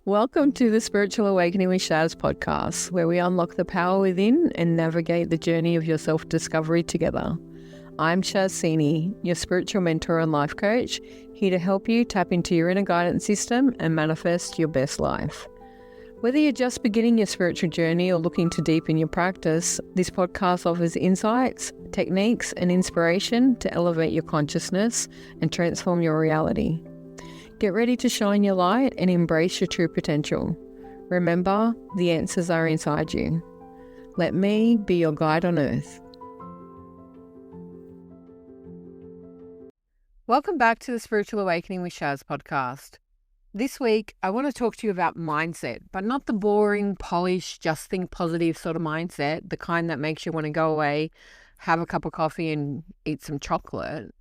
Welcome to the Spiritual Awakening with Shaz podcast, where we unlock the power within and navigate the journey of your self-discovery together. I'm Shaz, your spiritual mentor and life coach, here to help you tap into your inner guidance system and manifest your best life. Whether you're just beginning your spiritual journey or looking to deepen your practice, this podcast offers insights, techniques, and inspiration to elevate your consciousness and transform your reality. Get ready to shine your light and embrace your true potential. Remember, the answers are inside you. Let me be your guide on earth. Welcome back to the Spiritual Awakening with Shaz podcast. This week, I want to talk to you about mindset, but not the boring, polished, just think positive sort of mindset, the kind that makes you want to go away, have a cup of coffee and eat some chocolate.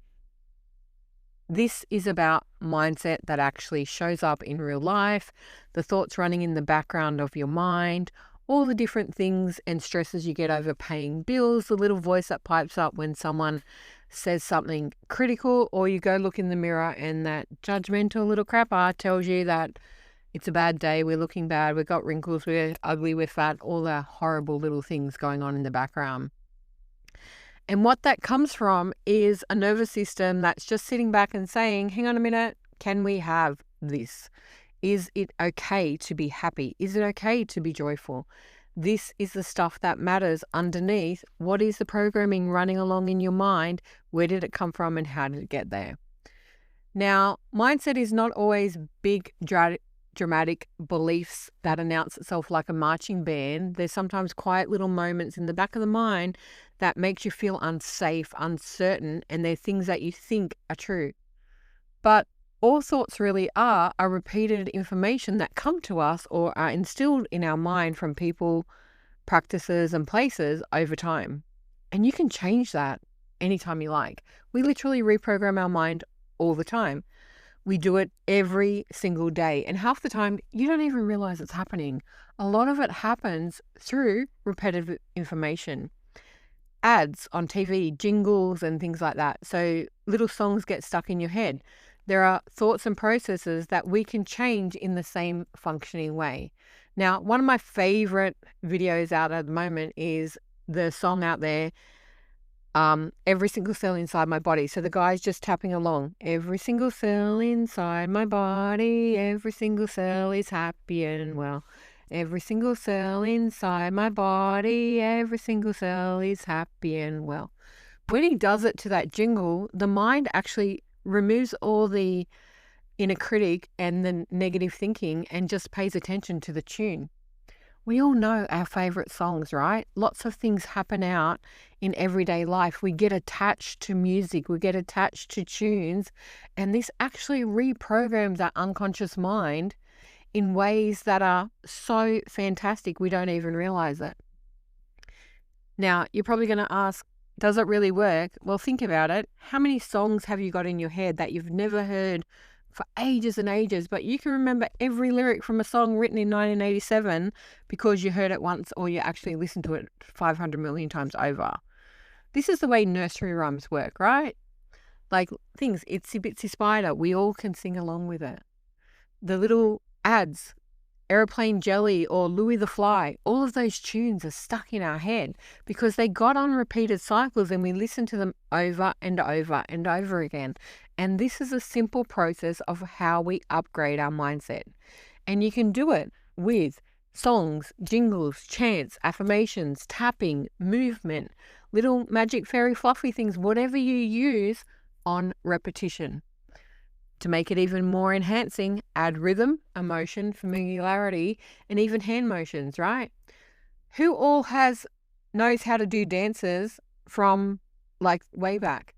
This is about mindset that actually shows up in real life, the thoughts running in the background of your mind, all the different things and stresses you get over paying bills, the little voice that pipes up when someone says something critical, or you go look in the mirror and that judgmental little crapper tells you that it's a bad day, we're looking bad, we've got wrinkles, we're ugly, we're fat, all the horrible little things going on in the background. And what that comes from is a nervous system that's just sitting back and saying, hang on a minute, can we have this? Is it okay to be happy? Is it okay to be joyful? This is the stuff that matters underneath. What is the programming running along in your mind? Where did it come from and how did it get there? Now, mindset is not always big, dramatic beliefs that announce itself like a marching band. There's sometimes quiet little moments in the back of the mind that makes you feel unsafe, uncertain, and they're things that you think are true. But all thoughts really are repeated information that come to us or are instilled in our mind from people, practices, and places over time. And you can change that anytime you like. We literally reprogram our mind all the time. We do it every single day. And half the time, you don't even realize it's happening. A lot of it happens through repetitive information. Ads on TV, jingles and things like that. So little songs get stuck in your head. There are thoughts and processes that we can change in the same functioning way. Now, one of my favorite videos out at the moment is the song out there, every single cell inside my body. So the guy's just tapping along. Every single cell inside my body, every single cell is happy and well. Every single cell inside my body, every single cell is happy and well. When he does it to that jingle, the mind actually removes all the inner critic and the negative thinking and just pays attention to the tune. We all know our favorite songs, right? Lots of things happen out in everyday life. We get attached to music, we get attached to tunes, and this actually reprograms our unconscious mind in ways that are so fantastic we don't even realize it. Now, you're probably going to ask, does it really work? Well, think about it. How many songs have you got in your head that you've never heard for ages and ages, but you can remember every lyric from a song written in 1987 because you heard it once or you actually listened to it 500 million times over? This is the way nursery rhymes work, right? Like things, Itsy Bitsy Spider, we all can sing along with it. The little ads, Aeroplane Jelly or Louis the Fly, all of those tunes are stuck in our head because they got on repeated cycles and we listen to them over and over and over again. And this is a simple process of how we upgrade our mindset. And you can do it with songs, jingles, chants, affirmations, tapping, movement, little magic fairy fluffy things, whatever you use on repetition. To make it even more enhancing, add rhythm, emotion, familiarity, and even hand motions, right? Who all knows how to do dances from like way back?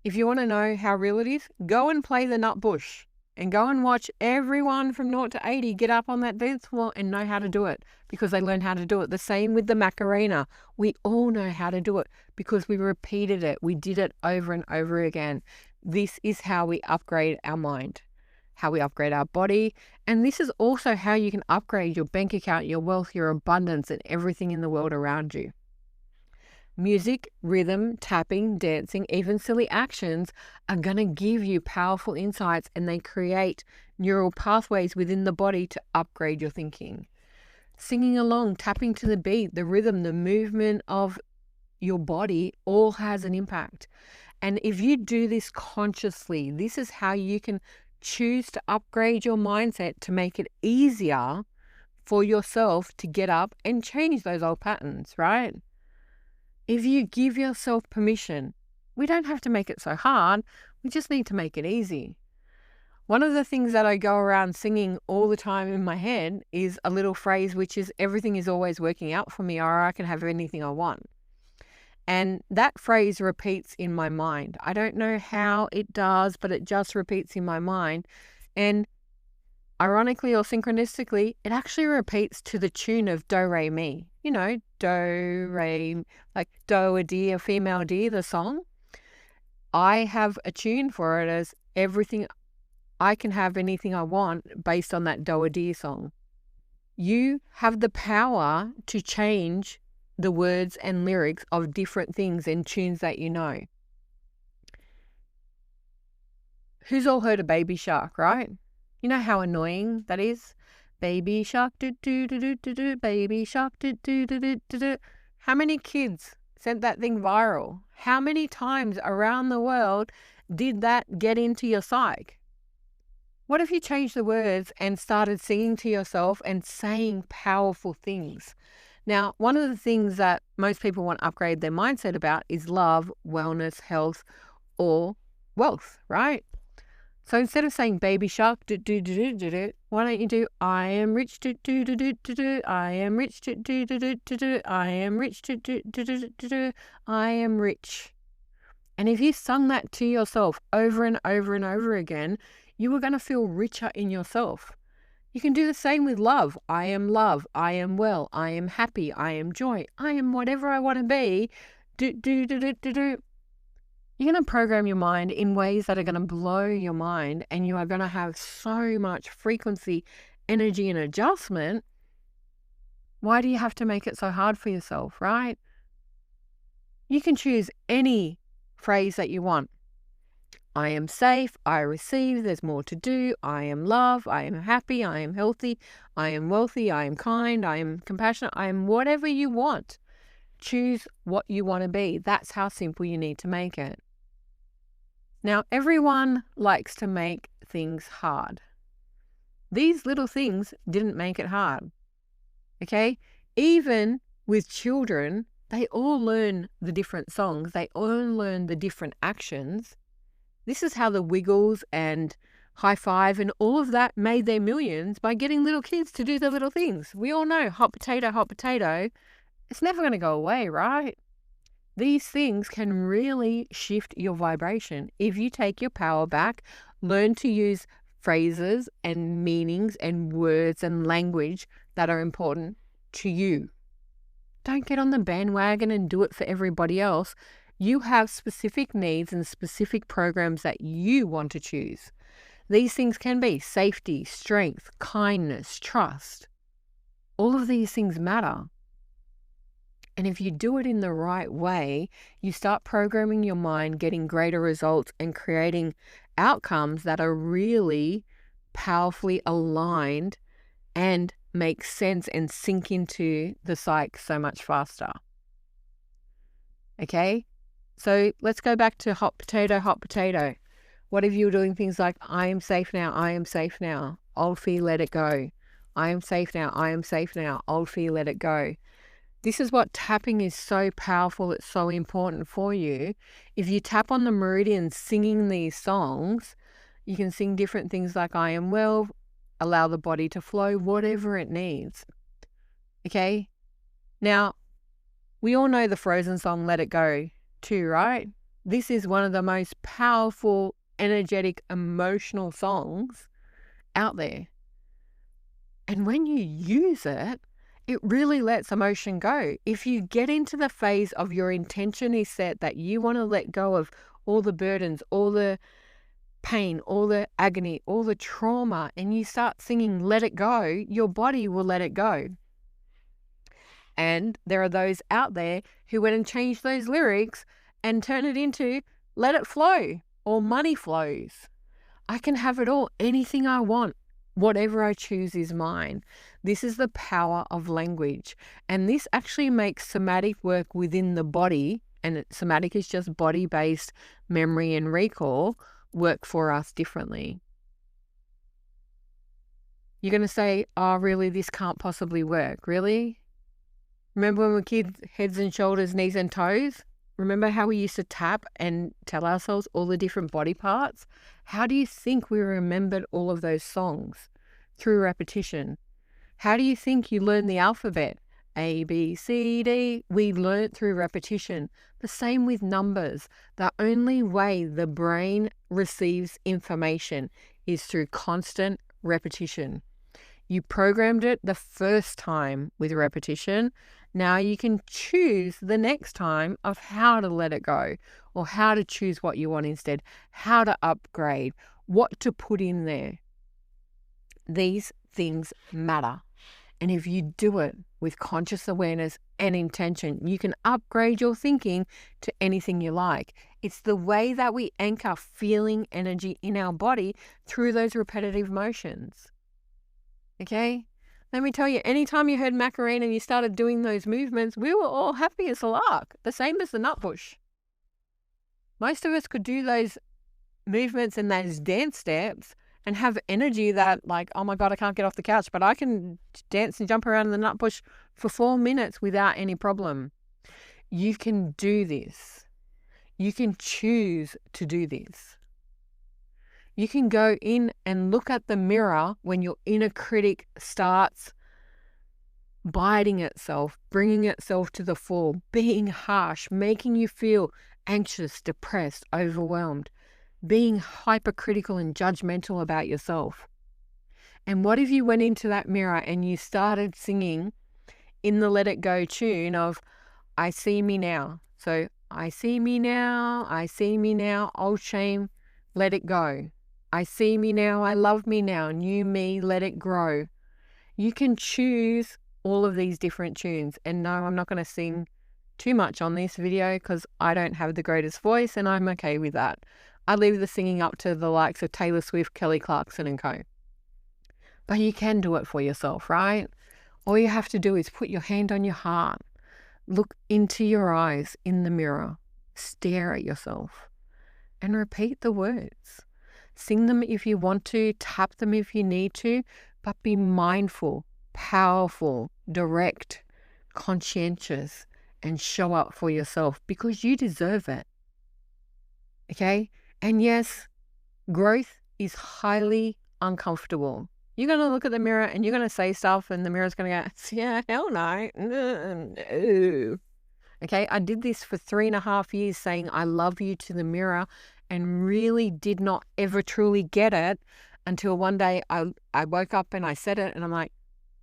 If you want to know how real it is, go and play the nut bush and go and watch everyone from 0 to 80 get up on that dance floor and know how to do it because they learn how to do it. The same with the Macarena. We all know how to do it because we repeated it. We did it over and over again. This is how we upgrade our mind, how we upgrade our body. And this is also how you can upgrade your bank account, your wealth, your abundance, and everything in the world around you. Music, rhythm, tapping, dancing, even silly actions are going to give you powerful insights, and they create neural pathways within the body to upgrade your thinking. Singing along, tapping to the beat, the rhythm, the movement of your body all has an impact. And if you do this consciously, this is how you can choose to upgrade your mindset to make it easier for yourself to get up and change those old patterns, right? If you give yourself permission, we don't have to make it so hard. We just need to make it easy. One of the things that I go around singing all the time in my head is a little phrase, which is everything is always working out for me, or I can have anything I want. And that phrase repeats in my mind. I don't know how it does, but it just repeats in my mind. And ironically or synchronistically, it actually repeats to the tune of Do, Re, Mi. You know, Do, Re, like Do, a deer, female deer, the song. I have a tune for it as everything, I can have anything I want based on that Do, a deer song. You have the power to change the words and lyrics of different things and tunes that you know. Who's all heard of Baby Shark, right? You know how annoying that is? Baby Shark, do do do do do do, Baby Shark, do do do do do do. How many kids sent that thing viral? How many times around the world did that get into your psyche? What if you changed the words and started singing to yourself and saying powerful things? Now, one of the things that most people want to upgrade their mindset about is love, wellness, health, or wealth, right? So instead of saying baby shark, do, do, do, do, do, do, why don't you do I am rich, do, do, do, do, do, do, I am rich, do, do, do, do, do, do, I am rich, do, do, do, do, do, do, I am rich. And if you sung that to yourself over and over and over again, you are going to feel richer in yourself. You can do the same with love. I am love. I am well. I am happy. I am joy. I am whatever I want to be. Do, do, do, do, do, do. You're going to program your mind in ways that are going to blow your mind, and you are going to have so much frequency, energy, and adjustment. Why do you have to make it so hard for yourself, right? You can choose any phrase that you want. I am safe, I receive, there's more to do, I am love, I am happy, I am healthy, I am wealthy, I am kind, I am compassionate, I am whatever you want. Choose what you want to be. That's how simple you need to make it. Now, everyone likes to make things hard. These little things didn't make it hard. Okay? Even with children, they all learn the different songs, they all learn the different actions. This is how the Wiggles and High Five and all of that made their millions, by getting little kids to do the little things. We all know hot potato, it's never going to go away, right? These things can really shift your vibration. If you take your power back, learn to use phrases and meanings and words and language that are important to you. Don't get on the bandwagon and do it for everybody else. You have specific needs and specific programs that you want to choose. These things can be safety, strength, kindness, trust. All of these things matter. And if you do it in the right way, you start programming your mind, getting greater results, and creating outcomes that are really powerfully aligned and make sense and sink into the psyche so much faster. Okay? So let's go back to hot potato, hot potato. What if you were doing things like, I am safe now, I am safe now, old fear, let it go. I am safe now, I am safe now, old fear, let it go. This is what tapping is so powerful, it's so important for you. If you tap on the meridian singing these songs, you can sing different things like I am well, allow the body to flow, whatever it needs. Okay? Now, we all know the Frozen song, Let It Go, too, right? This is one of the most powerful, energetic, emotional songs out there. And when you use it, it really lets emotion go. If you get into the phase of your intention is set that you want to let go of all the burdens, all the pain, all the agony, all the trauma, and you start singing Let It Go, your body will let it go. And there are those out there who went and changed those lyrics and turn it into let it flow or money flows. I can have it all, anything I want. Whatever I choose is mine. This is the power of language. And this actually makes somatic work within the body, and somatic is just body-based memory and recall, work for us differently. You're going to say, oh, really, this can't possibly work. Really? Remember when we were kids, heads and shoulders, knees and toes? Remember how we used to tap and tell ourselves all the different body parts? How do you think we remembered all of those songs? Through repetition. How do you think you learned the alphabet? A, B, C, D. We learnt through repetition. The same with numbers. The only way the brain receives information is through constant repetition. You programmed it the first time with repetition. Now you can choose the next time of how to let it go, or how to choose what you want instead, how to upgrade, what to put in there. These things matter. And if you do it with conscious awareness and intention, you can upgrade your thinking to anything you like. It's the way that we anchor feeling energy in our body through those repetitive motions. Okay? Let me tell you, anytime you heard Macarena and you started doing those movements, we were all happy as a lark, the same as the nutbush. Most of us could do those movements and those dance steps and have energy that, like, oh my God, I can't get off the couch, but I can dance and jump around in the nutbush for 4 minutes without any problem. You can do this. You can choose to do this. You can go in and look at the mirror when your inner critic starts biting itself, bringing itself to the fore, being harsh, making you feel anxious, depressed, overwhelmed, being hypercritical and judgmental about yourself. And what if you went into that mirror and you started singing in the Let It Go tune of I see me now. So I see me now, old shame, let it go. I see me now, I love me now, new me, let it grow. You can choose all of these different tunes. And no, I'm not going to sing too much on this video because I don't have the greatest voice, and I'm okay with that. I leave the singing up to the likes of Taylor Swift, Kelly Clarkson and co. But you can do it for yourself, right? All you have to do is put your hand on your heart, look into your eyes in the mirror, stare at yourself, and repeat the words. Sing them if you want to, tap them if you need to, but be mindful, powerful, direct, conscientious, and show up for yourself because you deserve it. Okay? And yes, growth is highly uncomfortable. You're going to look at the mirror and you're going to say stuff and the mirror's going to go, yeah, hell no. No. Okay, I did this for 3.5 years saying I love you to the mirror and really did not ever truly get it until one day I woke up and I said it and I'm like,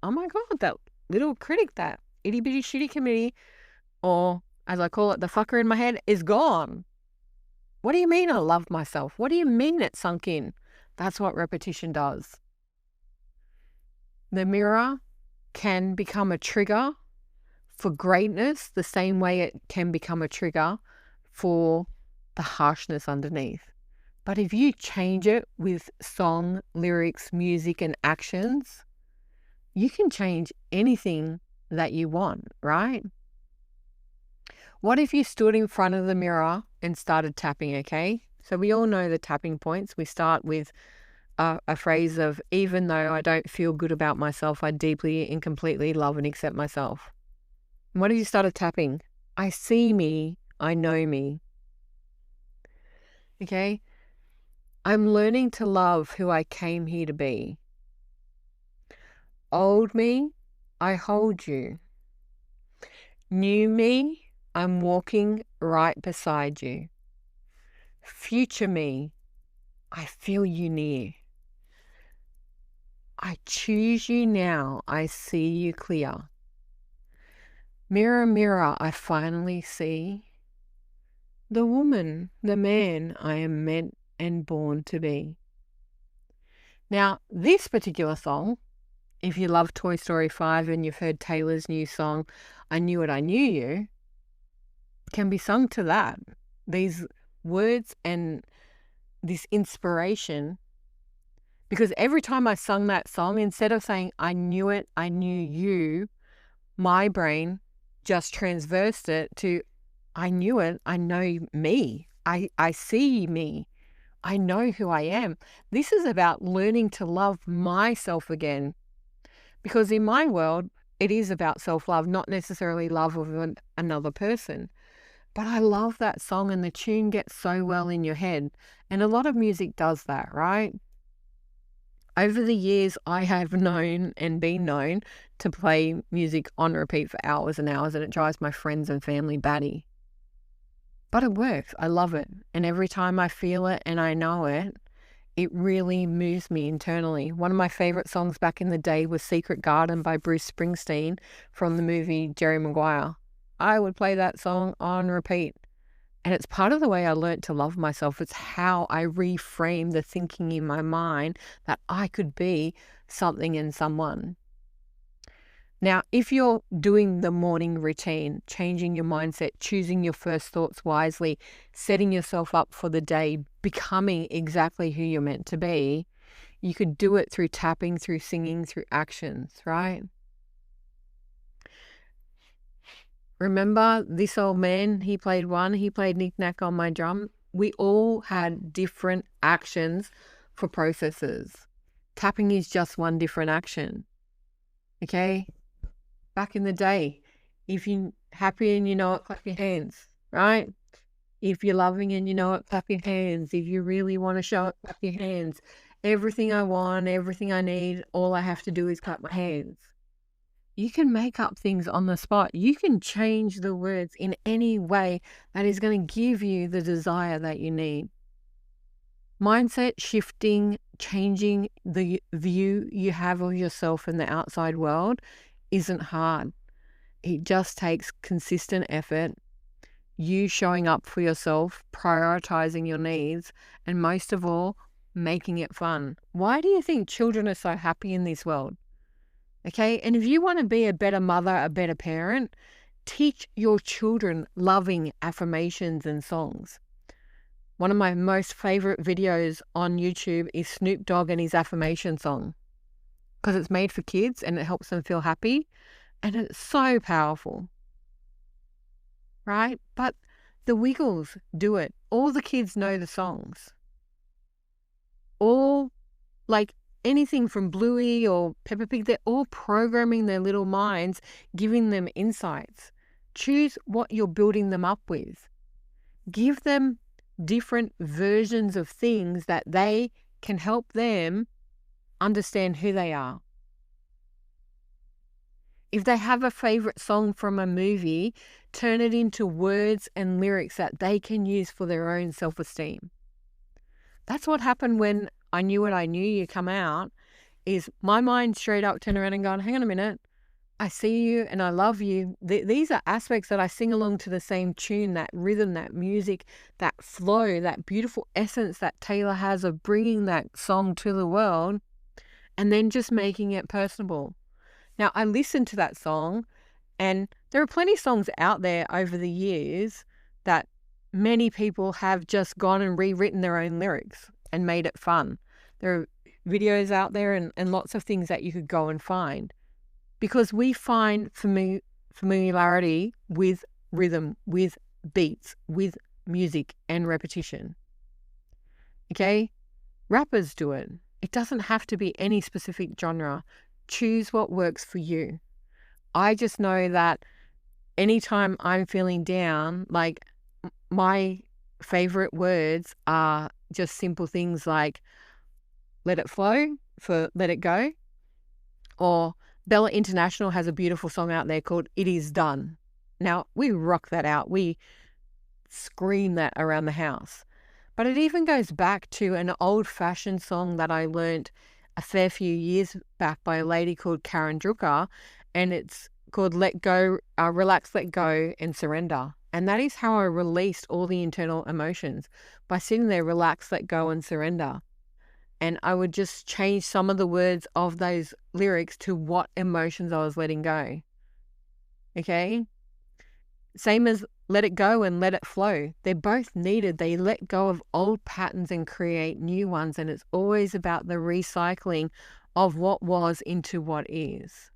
oh my God, that little critic, that itty bitty shitty committee, or as I call it, the fucker in my head is gone. What do you mean I love myself? What do you mean it sunk in? That's what repetition does. The mirror can become a trigger for greatness the same way it can become a trigger for the harshness underneath. But if you change it with song, lyrics, music, and actions, you can change anything that you want, right? What if you stood in front of the mirror and started tapping, okay? So we all know the tapping points. We start with a phrase of, even though I don't feel good about myself, I deeply and completely love and accept myself. And what if you started tapping? I see me, I know me. Okay? I'm learning to love who I came here to be. Old me, I hold you. New me, I'm walking right beside you. Future me, I feel you near. I choose you now, I see you clear. Mirror, mirror, I finally see the woman, the man I am meant and born to be. Now, this particular song, if you love Toy Story 5 and you've heard Taylor's new song, I Knew It, I Knew You can be sung to that. These words and this inspiration, because every time I sung that song, instead of saying, I knew it, I knew you, my brain just transversed it to, I knew it, I know me, I see me, I know who I am. This is about learning to love myself again, because in my world, it is about self-love, not necessarily love of another person. But I love that song, and the tune gets so well in your head. And a lot of music does that, right? Over the years, I have known and been known to play music on repeat for hours and hours, and it drives my friends and family batty. But it works. I love it. And every time I feel it and I know it, it really moves me internally. One of my favorite songs back in the day was Secret Garden by Bruce Springsteen from the movie Jerry Maguire. I would play that song on repeat. And it's part of the way I learned to love myself. It's how I reframe the thinking in my mind that I could be something and someone. Now, if you're doing the morning routine, changing your mindset, choosing your first thoughts wisely, setting yourself up for the day, becoming exactly who you're meant to be, you could do it through tapping, through singing, through actions, right? Remember this old man, he played knick-knack on my drum. We all had different actions for processes. Tapping is just one different action. Okay? Back in the day, if you're happy and you know it, clap your hands, right? If you're loving and you know it, clap your hands. If you really want to show it, clap your hands. Everything I want, everything I need, all I have to do is clap my hands. You can make up things on the spot. You can change the words in any way that is going to give you the desire that you need. Mindset shifting, changing the view you have of yourself in the outside world isn't hard. It just takes consistent effort, you showing up for yourself, prioritizing your needs, and most of all, making it fun. Why do you think children are so happy in this world? Okay, and if you want to be a better mother, a better parent, teach your children loving affirmations and songs. One of my most favorite videos on YouTube is Snoop Dogg and his affirmation song, because it's made for kids and it helps them feel happy, and it's so powerful, right? But the Wiggles do it. All the kids know the songs. All, like, anything from Bluey or Peppa Pig, they're all programming their little minds, giving them insights. Choose what you're building them up with. Give them different versions of things that they can help them understand who they are. If they have a favorite song from a movie, turn it into words and lyrics that they can use for their own self-esteem. That's what happened when I Knew It, I Knew You come out, is my mind straight up turned around and gone, hang on a minute, I see you and I love you. These are aspects that I sing along to the same tune, that rhythm, that music, that flow, that beautiful essence that Taylor has of bringing that song to the world and then just making it personable. Now, I listened to that song, and there are plenty of songs out there over the years that many people have just gone and rewritten their own lyrics and made it fun. There are videos out there and lots of things that you could go and find, because we find familiarity with rhythm, with beats, with music and repetition. Okay? Rappers do it. It doesn't have to be any specific genre. Choose what works for you. I just know that anytime I'm feeling down, like, my favorite words are just simple things like let it flow for let it go, or Bella International has a beautiful song out there called It Is Done. Now, we rock that out. We scream that around the house. But it even goes back to an old-fashioned song that I learnt a fair few years back by a lady called Karen Drucker, and it's called Let Go, Relax, Let Go, and Surrender. And that is how I released all the internal emotions, by sitting there, relax, let go, and surrender. And I would just change some of the words of those lyrics to what emotions I was letting go. Okay. Same as let it go and let it flow. They're both needed. They let go of old patterns and create new ones. And it's always about the recycling of what was into what is.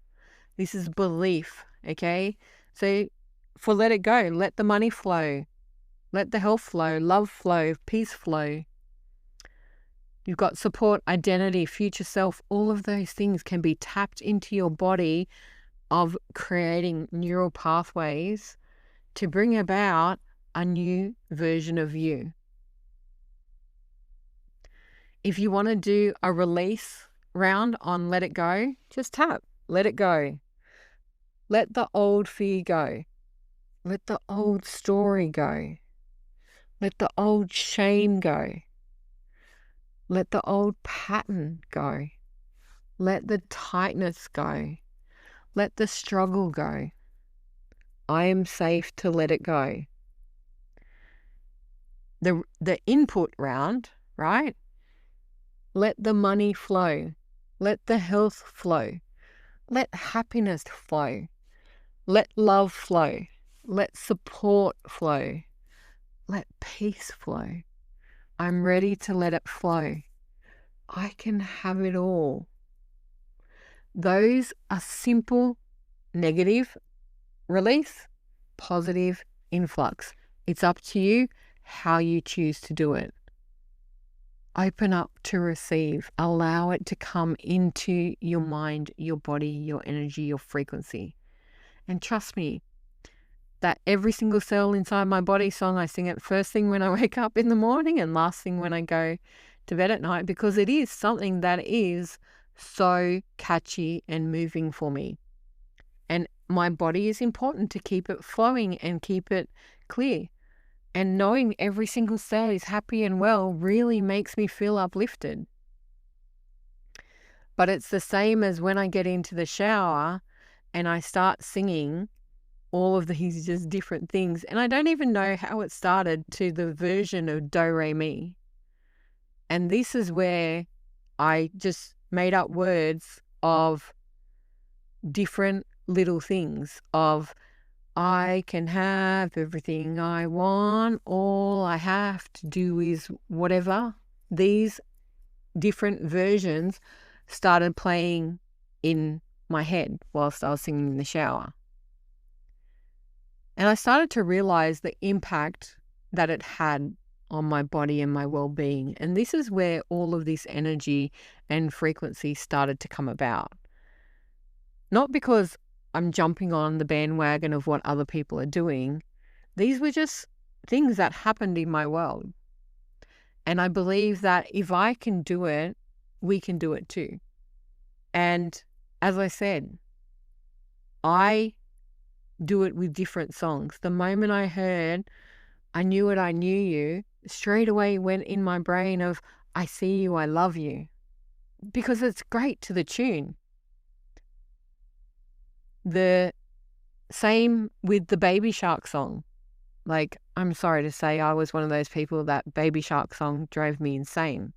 This is belief. Okay. So for let it go, let the money flow, let the health flow, love flow, peace flow. You've got support, identity, future self. All of those things can be tapped into your body of creating neural pathways to bring about a new version of you. If you want to do a release round on let it go, just tap, let it go. Let the old fear go. Let the old story go. Let the old shame go. Let the old pattern go. Let the tightness go. Let the struggle go. I am safe to let it go. The input round, right? Let the money flow. Let the health flow. Let happiness flow. Let love flow. Let support flow. Let peace flow. I'm ready to let it flow. I can have it all. Those are simple negative release, positive influx. It's up to you how you choose to do it. Open up to receive. Allow it to come into your mind, your body, your energy, your frequency. And trust me, that every single cell inside my body song, I sing it first thing when I wake up in the morning and last thing when I go to bed at night, because it is something that is so catchy and moving for me. And my body is important to keep it flowing and keep it clear. And knowing every single cell is happy and well really makes me feel uplifted. But it's the same as when I get into the shower and I start singing all of these just different things. And I don't even know how it started to the version of Do Re Mi. And this is where I just made up words of different little things of I can have everything I want. All I have to do is whatever. These different versions started playing in my head whilst I was singing in the shower. And I started to realize the impact that it had on my body and my well-being. And this is where all of this energy and frequency started to come about. Not because I'm jumping on the bandwagon of what other people are doing. These were just things that happened in my world. And I believe that if I can do it, we can do it too. And as I said, I do it with different songs. The moment I heard I Knew It, I Knew You, straight away went in my brain of I see you, I love you. Because it's great to the tune. The same with the Baby Shark song. Like, I'm sorry to say, I was one of those people that Baby Shark song drove me insane.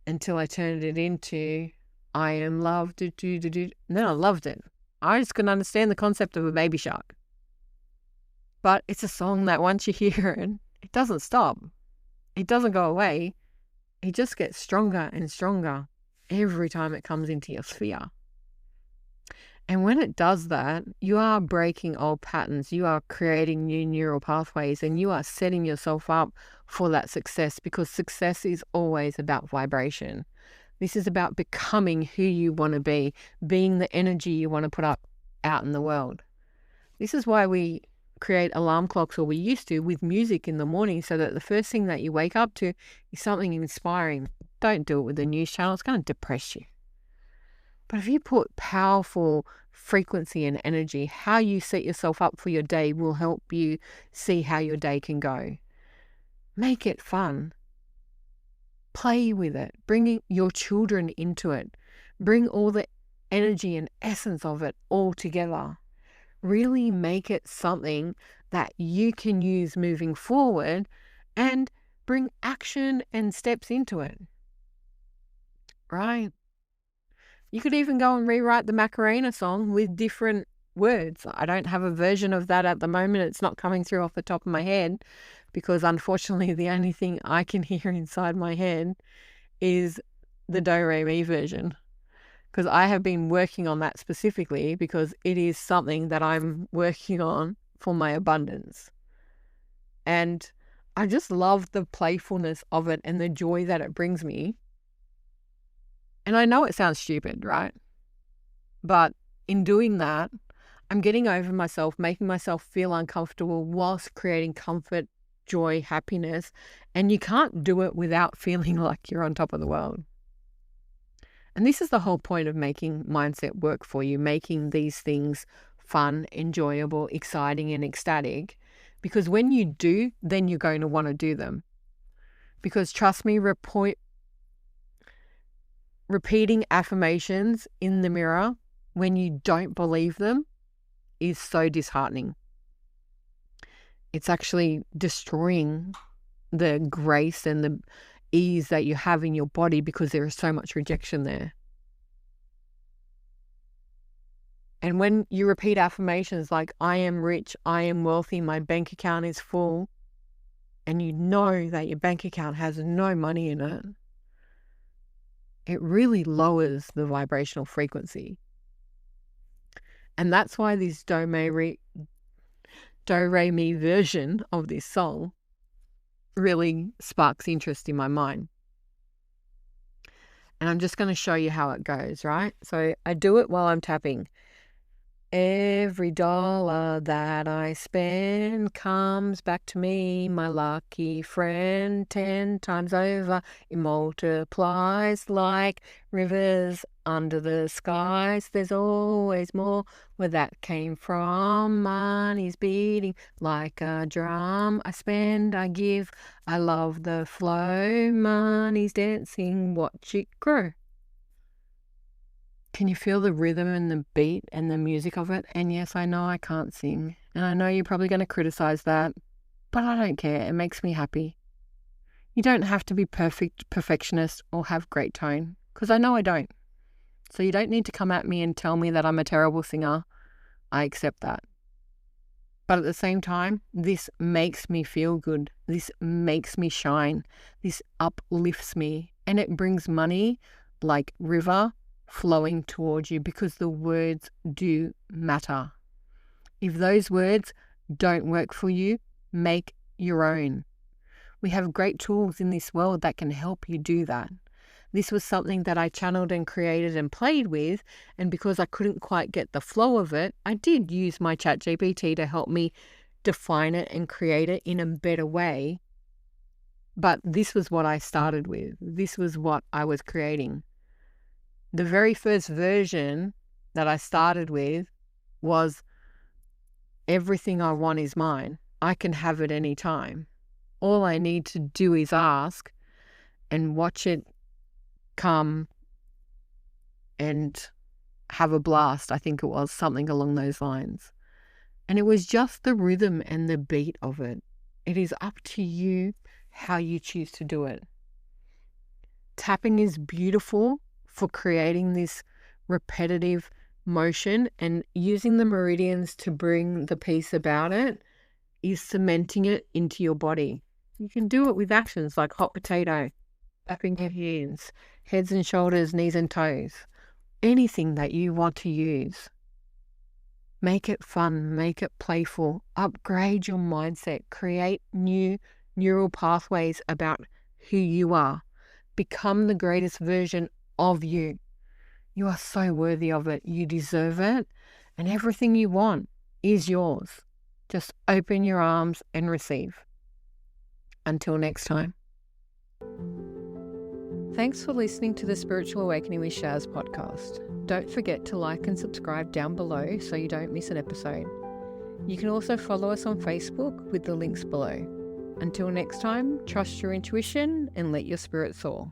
Until I turned it into I am loved. And then I loved it. I just couldn't understand the concept of a baby shark. But it's a song that once you hear it, it doesn't stop. It doesn't go away. It just gets stronger and stronger every time it comes into your sphere. And when it does that, you are breaking old patterns. You are creating new neural pathways and you are setting yourself up for that success, because success is always about vibration. This is about becoming who you want to be, being the energy you want to put up out in the world. This is why we create alarm clocks, or we used to, with music in the morning, so that the first thing that you wake up to is something inspiring. Don't do it with the news channel. It's going to depress you. But if you put powerful frequency and energy, how you set yourself up for your day will help you see how your day can go. Make it fun. Play with it. Bring your children into it. Bring all the energy and essence of it all together. Really make it something that you can use moving forward and bring action and steps into it. Right? You could even go and rewrite the Macarena song with different words. I don't have a version of that at the moment. It's not coming through off the top of my head because unfortunately the only thing I can hear inside my head is the do re mi version, because I have been working on that specifically because it is something that I'm working on for my abundance. And I just love the playfulness of it and the joy that it brings me. And I know it sounds stupid, right? But in doing that, I'm getting over myself, making myself feel uncomfortable whilst creating comfort, joy, happiness. And you can't do it without feeling like you're on top of the world. And this is the whole point of making mindset work for you, making these things fun, enjoyable, exciting, and ecstatic. Because when you do, then you're going to want to do them. Because trust me, repeating affirmations in the mirror when you don't believe them is so disheartening. It's actually destroying the grace and the ease that you have in your body because there is so much rejection there. And when you repeat affirmations like, I am rich, I am wealthy, my bank account is full, and you know that your bank account has no money in it, it really lowers the vibrational frequency. And that's why this do re mi version of this song really sparks interest in my mind. And I'm just going to show you how it goes, right? So I do it while I'm tapping. Every dollar that I spend comes back to me, my lucky friend, 10 times over. It multiplies like rivers under the skies. There's always more where that came from. Money's beating like a drum. I spend, I give, I love the flow. Money's dancing, watch it grow. Can you feel the rhythm and the beat and the music of it? And yes, I know I can't sing. And I know you're probably going to criticize that, but I don't care. It makes me happy. You don't have to be perfectionist or have great tone, because I know I don't. So you don't need to come at me and tell me that I'm a terrible singer. I accept that. But at the same time, this makes me feel good. This makes me shine. This uplifts me. And it brings money like river flowing towards you, because the words do matter. If those words don't work for you, make your own. We have great tools in this world that can help you do that. This was something that I channeled and created and played with, and because I couldn't quite get the flow of it, I did use my ChatGPT to help me define it and create it in a better way. But this was what I started with. This was what I was creating. The very first version that I started with was, everything I want is mine. I can have it any time. All I need to do is ask and watch it come and have a blast. I think it was something along those lines. And it was just the rhythm and the beat of it. It is up to you how you choose to do it. Tapping is beautiful for creating this repetitive motion, and using the meridians to bring the peace about it is cementing it into your body. You can do it with actions like hot potato, tapping your hands, heads and shoulders, knees and toes, anything that you want to use. Make it fun, make it playful, upgrade your mindset, create new neural pathways about who you are. Become the greatest version of you. You are so worthy of it. You deserve it. And everything you want is yours. Just open your arms and receive. Until next time. Thanks for listening to the Spiritual Awakening with Shaz podcast. Don't forget to like and subscribe down below so you don't miss an episode. You can also follow us on Facebook with the links below. Until next time, trust your intuition and let your spirit soar.